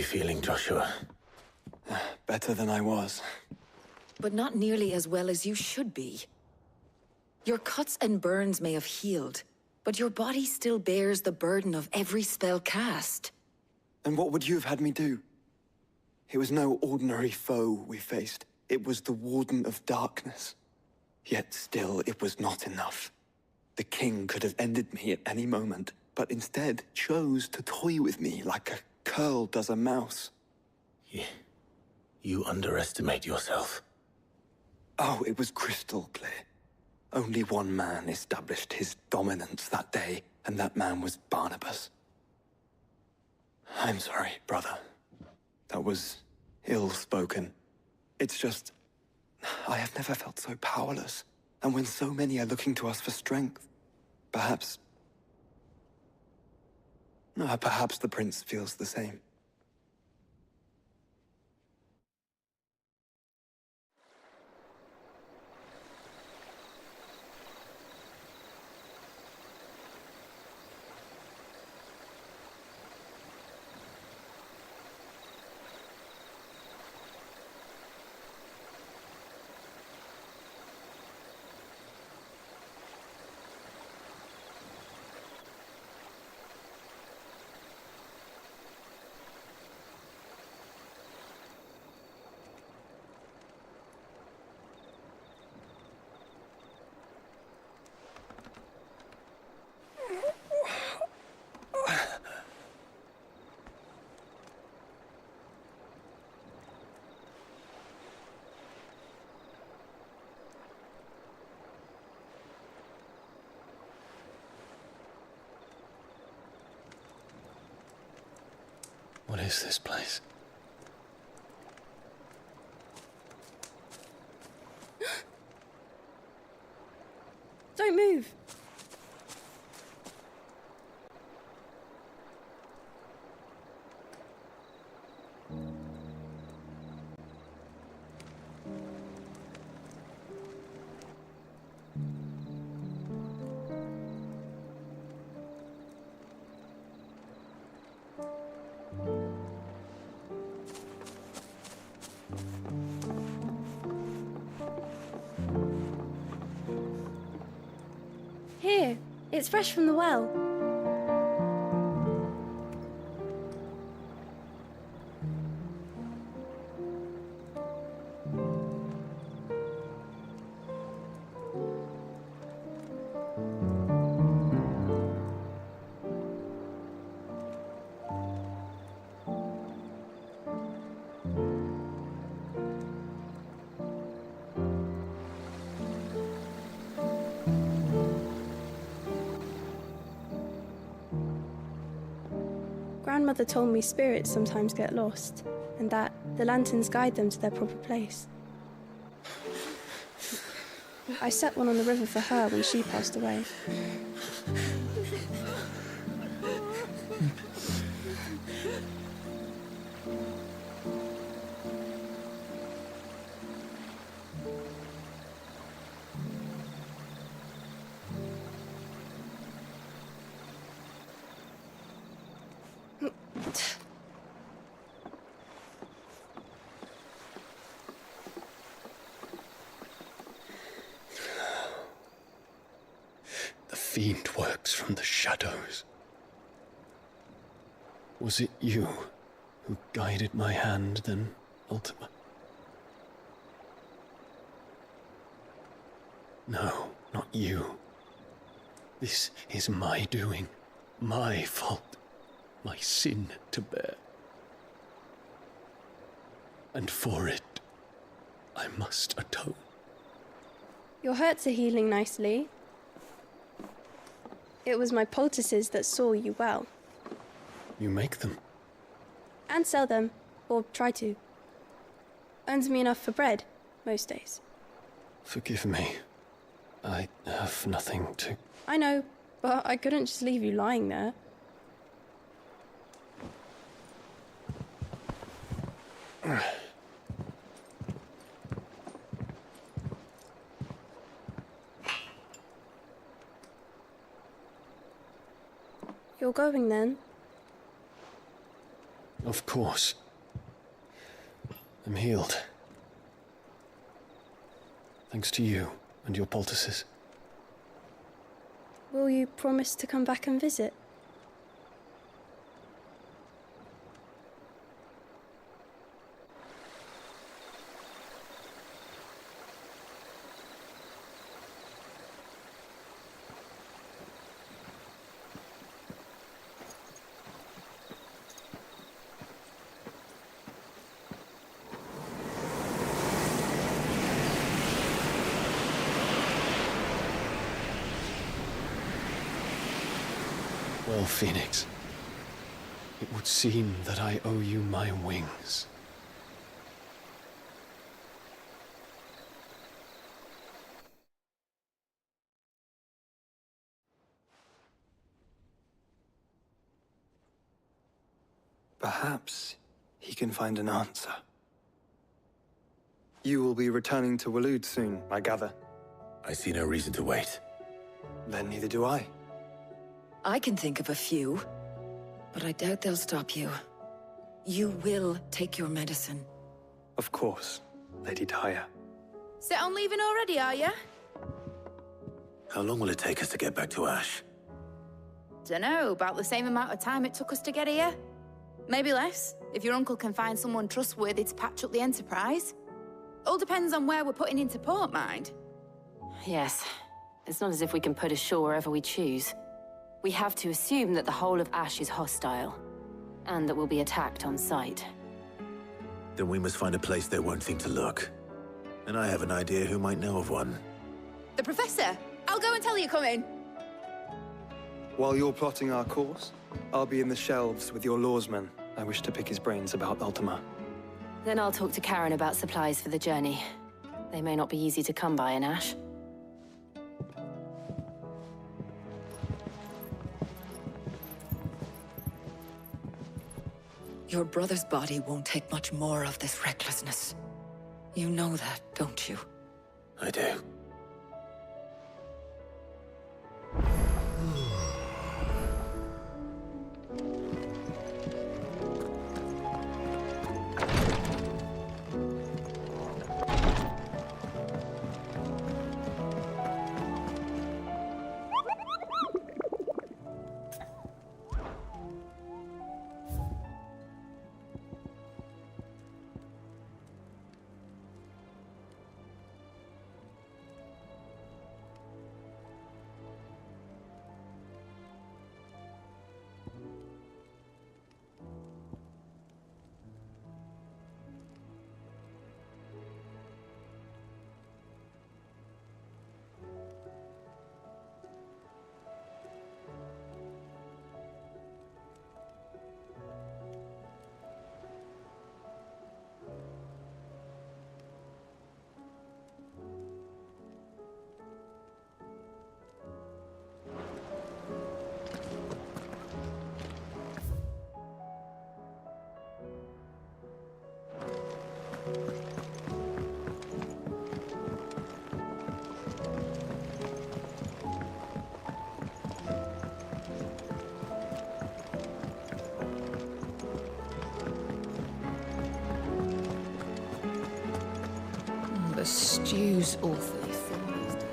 you feeling, Joshua? Better than I was. But not nearly as well as you should be. Your cuts and burns may have healed, but your body still bears the burden of every spell cast. And what would you have had me do? It was no ordinary foe we faced. It was the Warden of Darkness. Yet still, it was not enough. The king could have ended me at any moment, but instead chose to toy with me like a curl does a mouse. Yeah. You underestimate yourself. Oh, it was crystal clear. Only one man established his dominance that day, and that man was Barnabas. I'm sorry, brother. That was ill-spoken. It's just, I have never felt so powerless. And when so many are looking to us for strength, perhaps the prince feels the same. What is this place? Don't move. Here, it's fresh from the well. Grandmother told me spirits sometimes get lost, and that the lanterns guide them to their proper place. I set one on the river for her when she passed away. The fiend works from the shadows. Was it you who guided my hand then, Ultima? No, not you. This is my doing, my fault, my sin to bear. And for it, I must atone. Your hurts are healing nicely. It was my poultices that saw you well. You make them? And sell them, or try to. Earns me enough for bread, most days. Forgive me. I have nothing to... I know, but I couldn't just leave you lying there. You're going then? Of course. I'm healed. Thanks to you and your poultices. Will you promise to come back and visit? Well, Phoenix, it would seem that I owe you my wings. Perhaps he can find an answer. You will be returning to Waloed soon, I gather. I see no reason to wait. Then neither do I. I can think of a few, but I doubt they'll stop you. You will take your medicine. Of course, Lady Daya. Set on leaving already, are you? How long will it take us to get back to Ash? Dunno, about the same amount of time it took us to get here. Maybe less, if your uncle can find someone trustworthy to patch up the Enterprise. All depends on where we're putting into port, mind. Yes. It's not as if we can put ashore wherever we choose. We have to assume that the whole of Ash is hostile, and that we'll be attacked on sight. Then we must find a place they won't think to look. And I have an idea who might know of one. The Professor! I'll go and tell you come in. While you're plotting our course, I'll be in the shelves with your lawsman. I wish to pick his brains about Ultima. Then I'll talk to Karen about supplies for the journey. They may not be easy to come by in Ash. Your brother's body won't take much more of this recklessness. You know that, don't you? I do. The stew's awfully thin these days.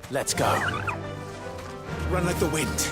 Let's go. Run like the wind.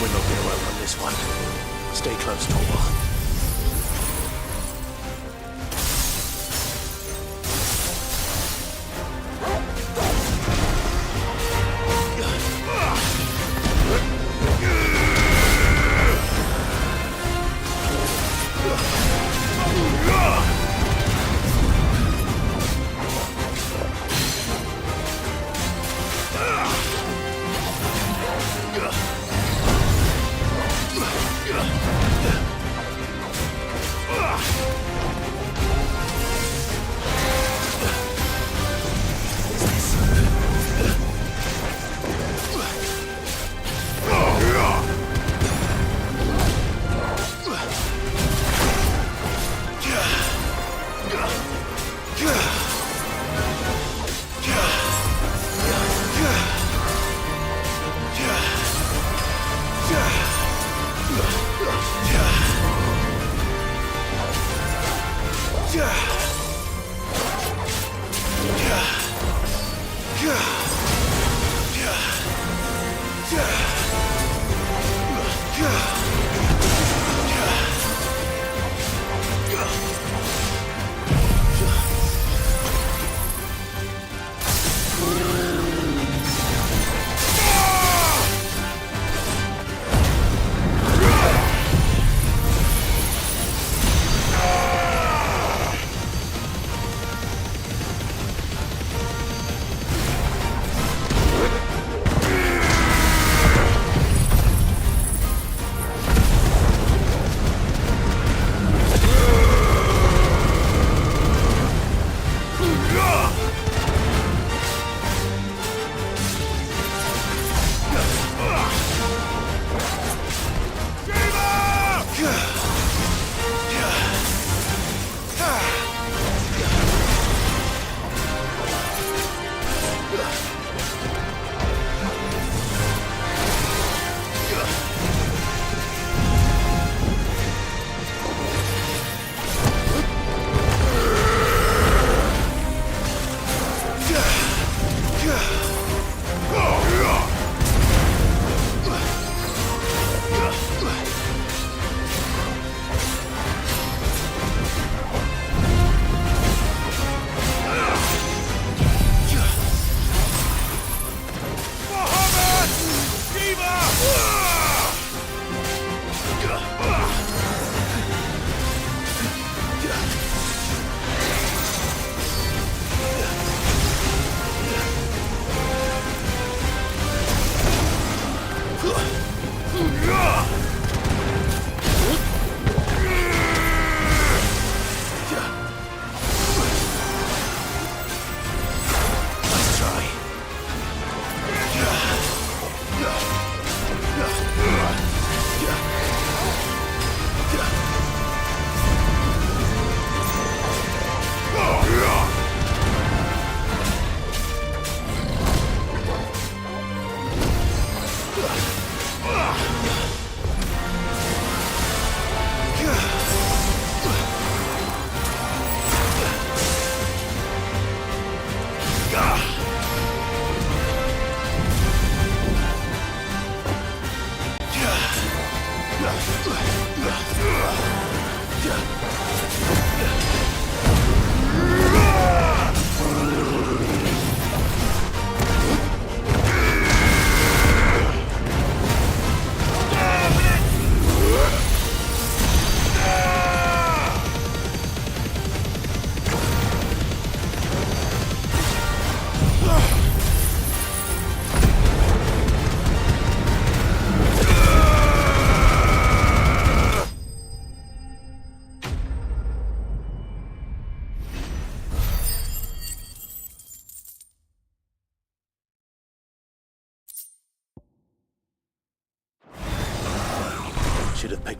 We're not gonna outrun this one. Stay close, Torwal.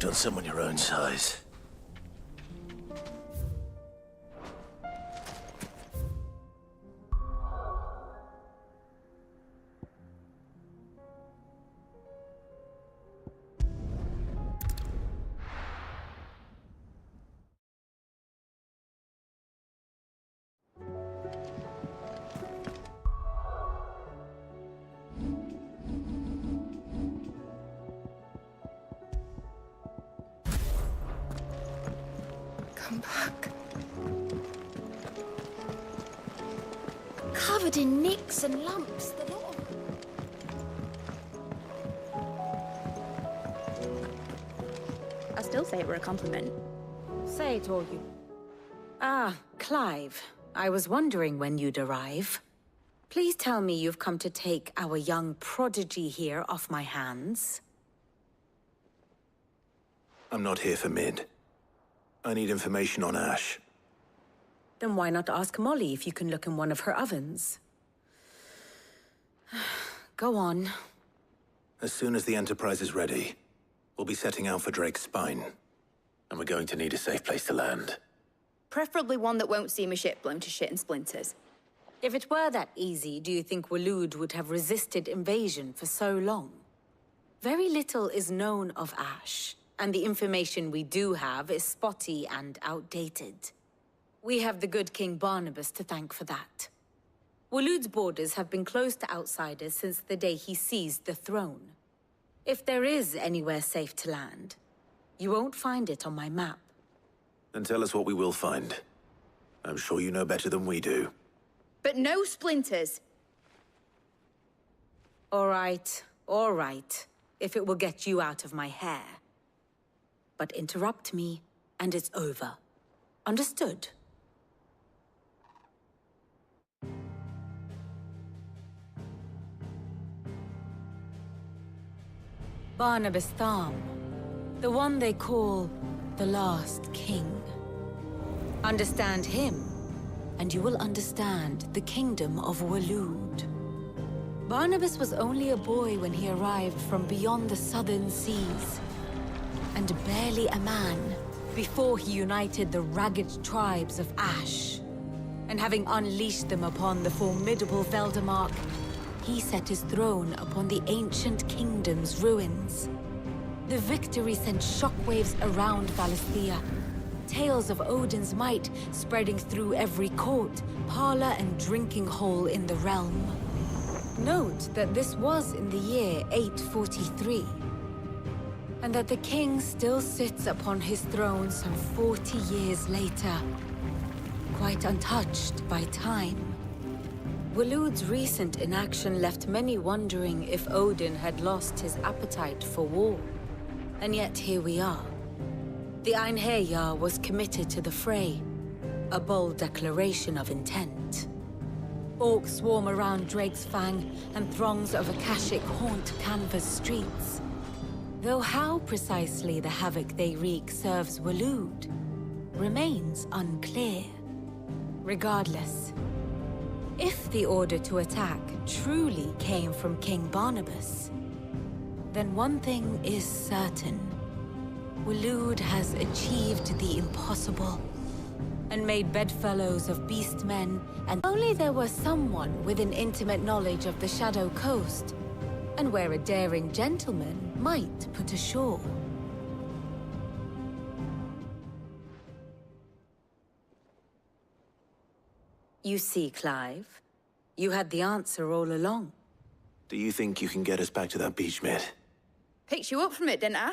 on someone your own size. Come back. Covered in nicks and lumps, the lot of... I still say it were a compliment. Say it, all you. Ah, Clive. I was wondering when you'd arrive. Please tell me you've come to take our young prodigy here off my hands. I'm not here for Mid. I need information on Ash. Then why not ask Molly if you can look in one of her ovens? Go on. As soon as the Enterprise is ready, we'll be setting out for Drake's Spine. And we're going to need a safe place to land. Preferably one that won't see my ship blown to shit and splinters. If it were that easy, do you think Waloed would have resisted invasion for so long? Very little is known of Ash, and the information we do have is spotty and outdated. We have the good King Barnabas to thank for that. Waloed's borders have been closed to outsiders since the day he seized the throne. If there is anywhere safe to land, you won't find it on my map. Then tell us what we will find. I'm sure you know better than we do. But no splinters. All right, if it will get you out of my hair. But interrupt me, and it's over. Understood? Barnabas Tham, the one they call the Last King. Understand him, and you will understand the kingdom of Waloed. Barnabas was only a boy when he arrived from beyond the southern seas, and barely a man before he united the ragged tribes of Ash. And having unleashed them upon the formidable Veldamark, he set his throne upon the ancient kingdom's ruins. The victory sent shockwaves around Valisthea, tales of Odin's might spreading through every court, parlor, and drinking hole in the realm. Note that this was in the year 843, and that the king still sits upon his throne some 40 years later, quite untouched by time. Waloed's recent inaction left many wondering if Odin had lost his appetite for war. And yet here we are. The Einherjar was committed to the fray, a bold declaration of intent. Orcs swarm around Drake's Fang, and throngs of Akashic haunt Canva's streets. Though how precisely the havoc they wreak serves Waloed remains unclear. Regardless, if the order to attack truly came from King Barnabas, then one thing is certain. Waloed has achieved the impossible, and made bedfellows of beastmen, and only there was someone with an intimate knowledge of the Shadow Coast, and where a daring gentleman might put ashore. You see, Clive, you had the answer all along. Do you think you can get us back to that beach, Mid? Picked you up from it, didn't I?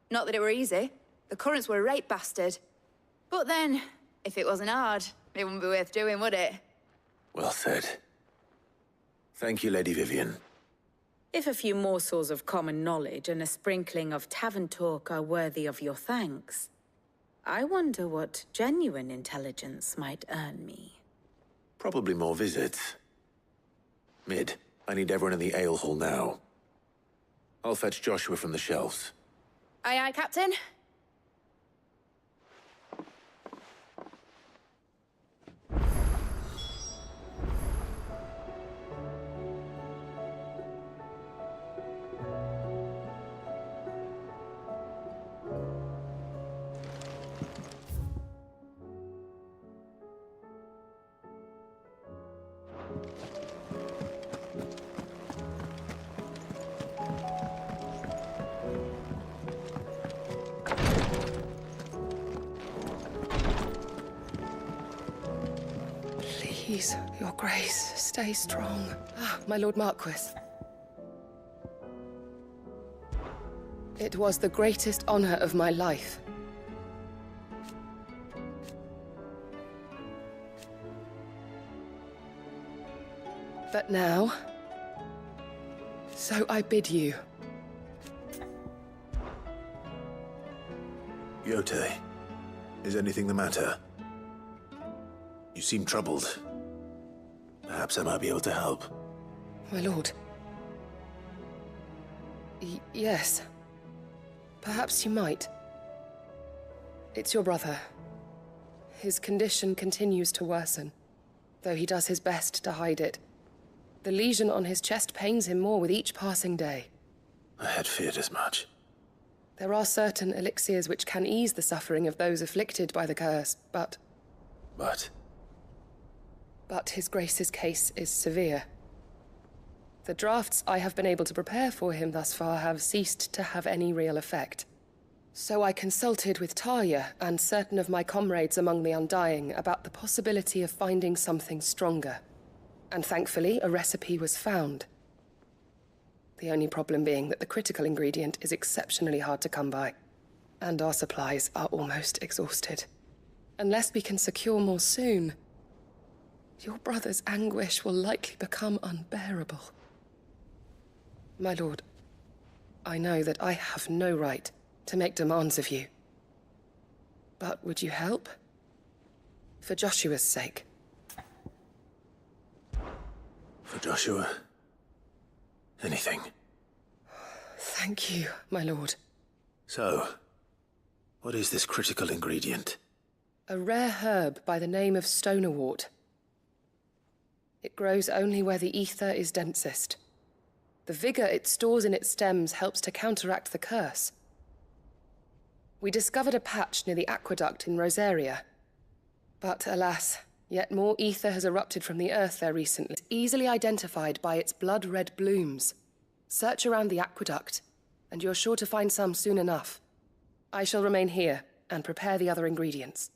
Not that it were easy. The currents were a right bastard. But then, if it wasn't hard, it wouldn't be worth doing, would it? Well said. Thank you, Lady Vivian. If a few morsels of common knowledge and a sprinkling of tavern talk are worthy of your thanks, I wonder what genuine intelligence might earn me. Probably more visits. Mid, I need everyone in the ale hall now. I'll fetch Joshua from the shelves. Aye, aye, Captain. Please, your grace, stay strong. Ah, my Lord Marquis. It was the greatest honor of my life. But now, so I bid you. Yote, is anything the matter? You seem troubled. Perhaps I might be able to help. My lord. Yes. Perhaps you might. It's your brother. His condition continues to worsen, though he does his best to hide it. The lesion on his chest pains him more with each passing day. I had feared as much. There are certain elixirs which can ease the suffering of those afflicted by the curse, but... But His Grace's case is severe. The drafts I have been able to prepare for him thus far have ceased to have any real effect. So I consulted with Talia and certain of my comrades among the Undying about the possibility of finding something stronger. And thankfully, a recipe was found. The only problem being that the critical ingredient is exceptionally hard to come by, and our supplies are almost exhausted. Unless we can secure more soon, your brother's anguish will likely become unbearable. My lord, I know that I have no right to make demands of you. But would you help? For Joshua's sake. For Joshua? Anything. Thank you, my lord. So, what is this critical ingredient? A rare herb by the name of stonerwort. It grows only where the ether is densest. The vigor it stores in its stems helps to counteract the curse. We discovered a patch near the aqueduct in Rosaria. But alas, yet more ether has erupted from the earth there recently. It's easily identified by its blood-red blooms. Search around the aqueduct, and you're sure to find some soon enough. I shall remain here and prepare the other ingredients.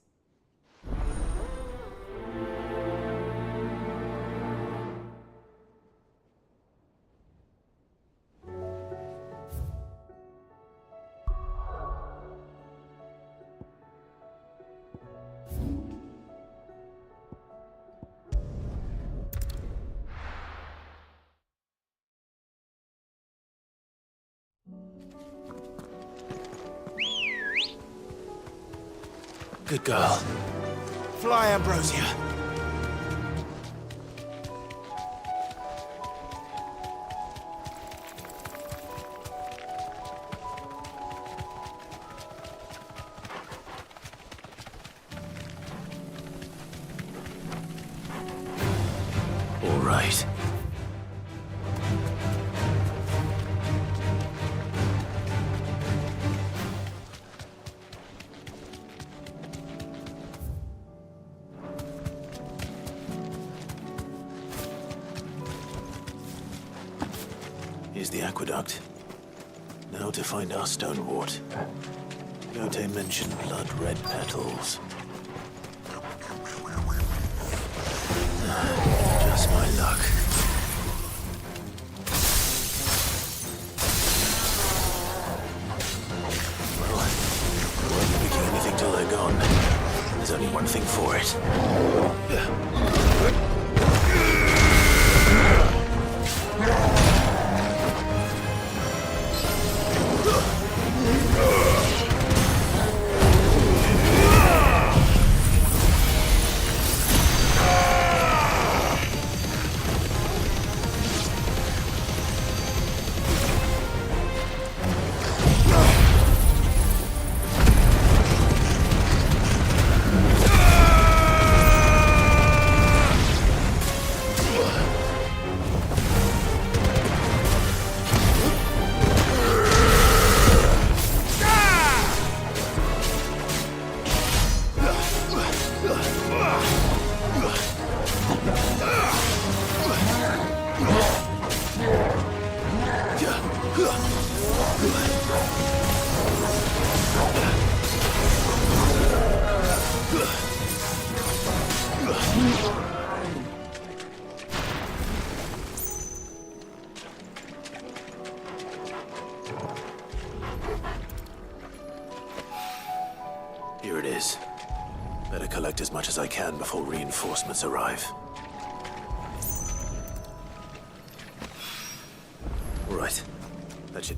Good girl. Fly, Ambrosia. All right. Here's the aqueduct. Now to find our stonewort. Yote mentioned blood-red petals. Just my luck. Well, I won't be picking anything till they're gone. There's only one thing for it. Here it is. Better collect as much as I can before reinforcements arrive. Right. That should...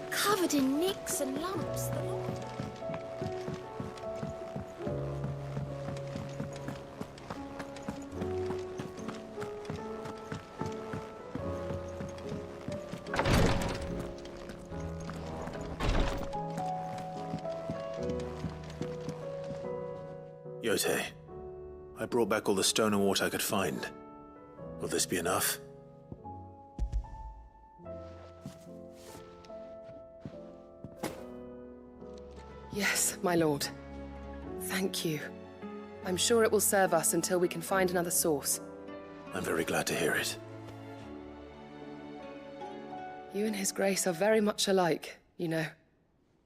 Covered in nicks and lumps. Yote, I brought back all the stone and water I could find. Will this be enough? Yes, my lord. Thank you. I'm sure it will serve us until we can find another source. I'm very glad to hear it. You and His Grace are very much alike, you know.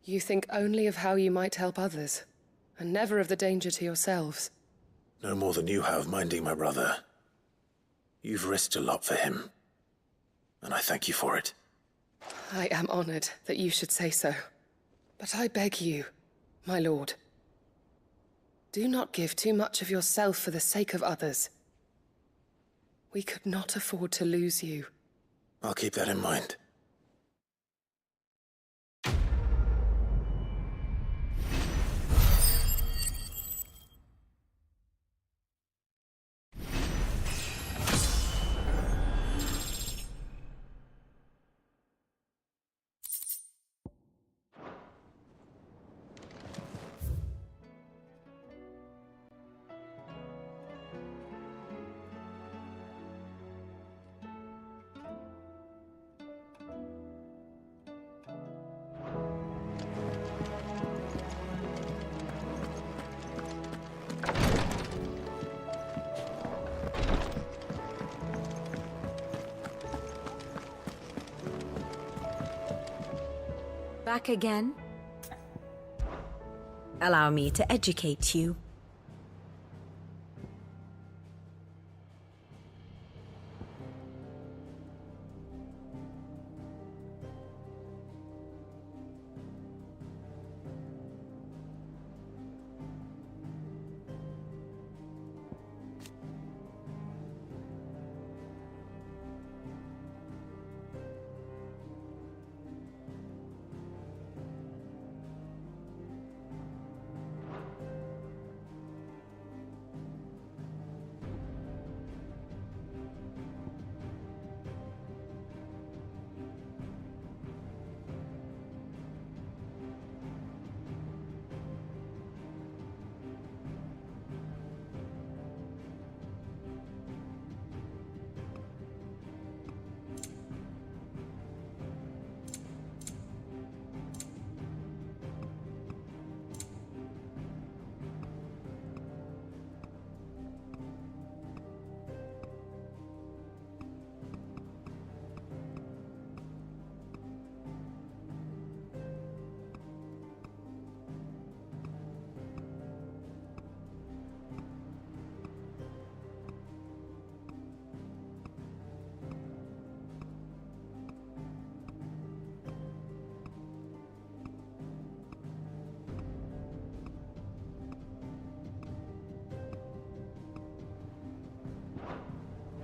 You think only of how you might help others, and never of the danger to yourselves. No more than you have minding my brother. You've risked a lot for him, and I thank you for it. I am honored that you should say so. But I beg you, my lord, do not give too much of yourself for the sake of others. We could not afford to lose you. I'll keep that in mind. Back again? Allow me to educate you.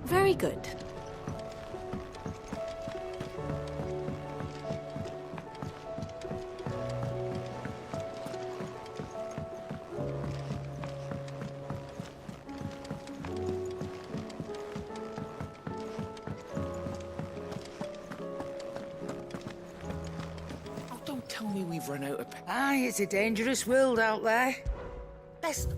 Very good. Oh, don't tell me we've run out of... Aye, it's a dangerous world out there. Best...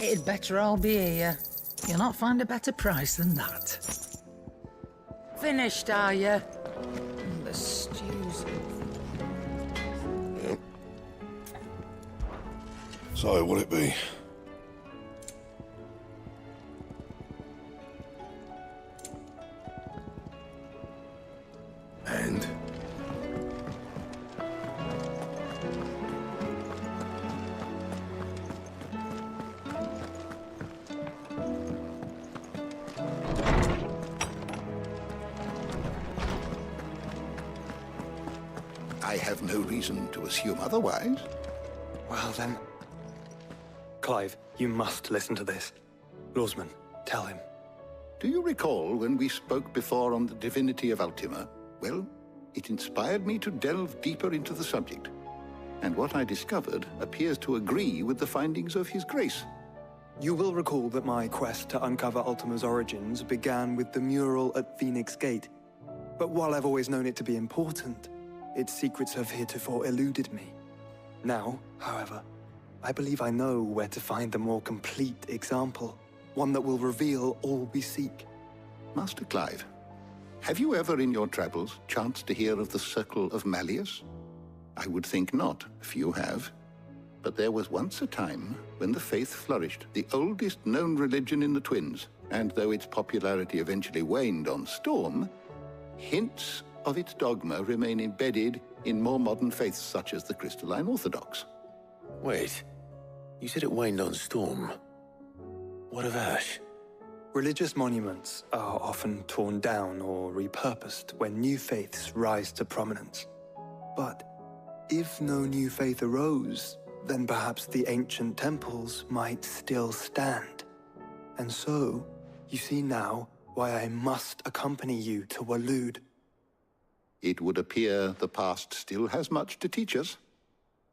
It'd better all be here. You'll not find a better price than that. Finished, are you? The stews. Yep. So, what'll it be? And? I have no reason to assume otherwise. Well then... Clive, you must listen to this. Lawsman, tell him. Do you recall when we spoke before on the divinity of Ultima? Well, it inspired me to delve deeper into the subject. And what I discovered appears to agree with the findings of His Grace. You will recall that my quest to uncover Ultima's origins began with the mural at Phoenix Gate. But while I've always known it to be important, its secrets have heretofore eluded me. Now, however, I believe I know where to find the more complete example. One that will reveal all we seek. Master Clive, have you ever in your travels chanced to hear of the Circle of Malleus? I would think not, few have. But there was once a time when the faith flourished, the oldest known religion in the Twins, and though its popularity eventually waned on Storm, hints of its dogma remain embedded in more modern faiths such as the Crystalline Orthodox. Wait, you said it waned on Storm. What of Ash? Religious monuments are often torn down or repurposed when new faiths rise to prominence. But if no new faith arose, then perhaps the ancient temples might still stand. And so, you see now why I must accompany you to Waloed. It would appear the past still has much to teach us,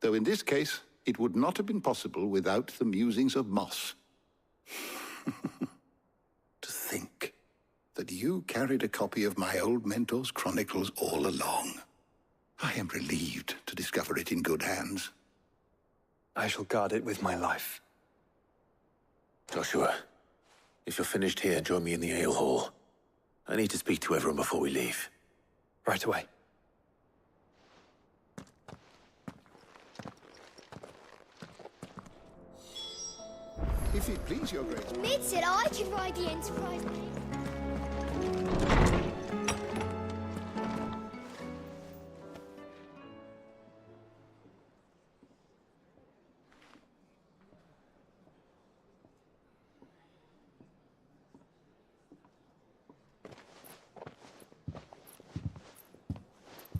though in this case, it would not have been possible without the musings of Moss. To think that you carried a copy of my old mentor's chronicles all along. I am relieved to discover it in good hands. I shall guard it with my life. Joshua, if you're finished here, join me in the ale hall. I need to speak to everyone before we leave. Right away. If it please your grace. Mid said I could ride the Enterprise.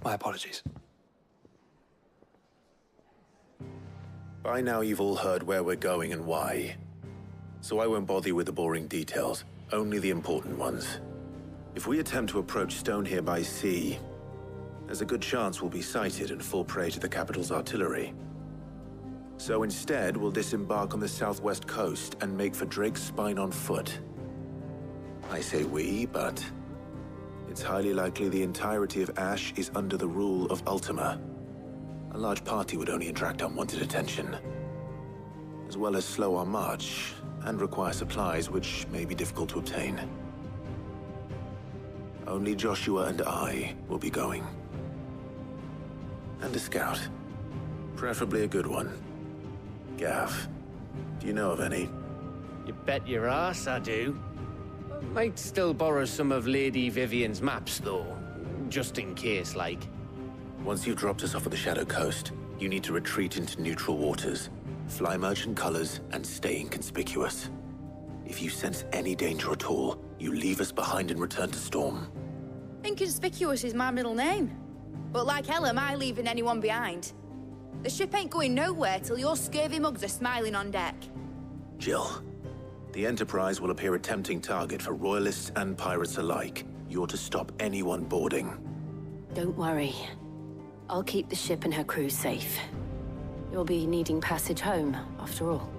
My apologies. By now you've all heard where we're going and why. So I won't bother you with the boring details, only the important ones. If we attempt to approach Stone here by sea, there's a good chance we'll be sighted and fall prey to the capital's artillery. So instead, we'll disembark on the southwest coast and make for Drake's Spine on foot. I say we, but it's highly likely the entirety of Ash is under the rule of Ultima. A large party would only attract unwanted attention, as well as slow our march and require supplies which may be difficult to obtain. Only Joshua and I will be going. And a scout. Preferably a good one. Gav, do you know of any? You bet your ass I do. Might still borrow some of Lady Vivian's maps, though. Just in case, like. Once you've dropped us off at the Shadow Coast, you need to retreat into neutral waters, fly merchant colors, and stay inconspicuous. If you sense any danger at all, you leave us behind and return to Storm. Inconspicuous is my middle name. But like hell am I leaving anyone behind. The ship ain't going nowhere till your scurvy mugs are smiling on deck. Jill, the Enterprise will appear a tempting target for royalists and pirates alike. You're to stop anyone boarding. Don't worry. I'll keep the ship and her crew safe. You'll be needing passage home, after all.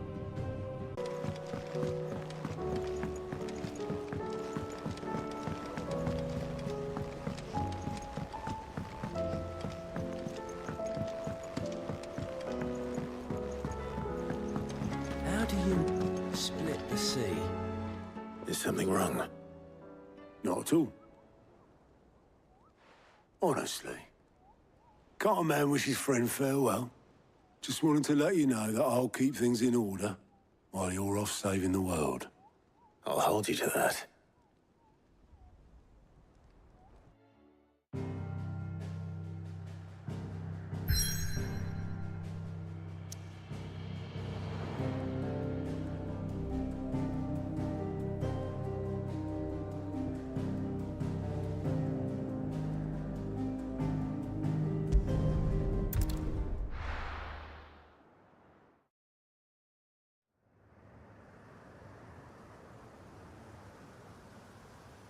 How do you split the sea? Is something wrong? Not at all. Honestly. Can't a man wish his friend farewell? Just wanted to let you know that I'll keep things in order while you're off saving the world. I'll hold you to that.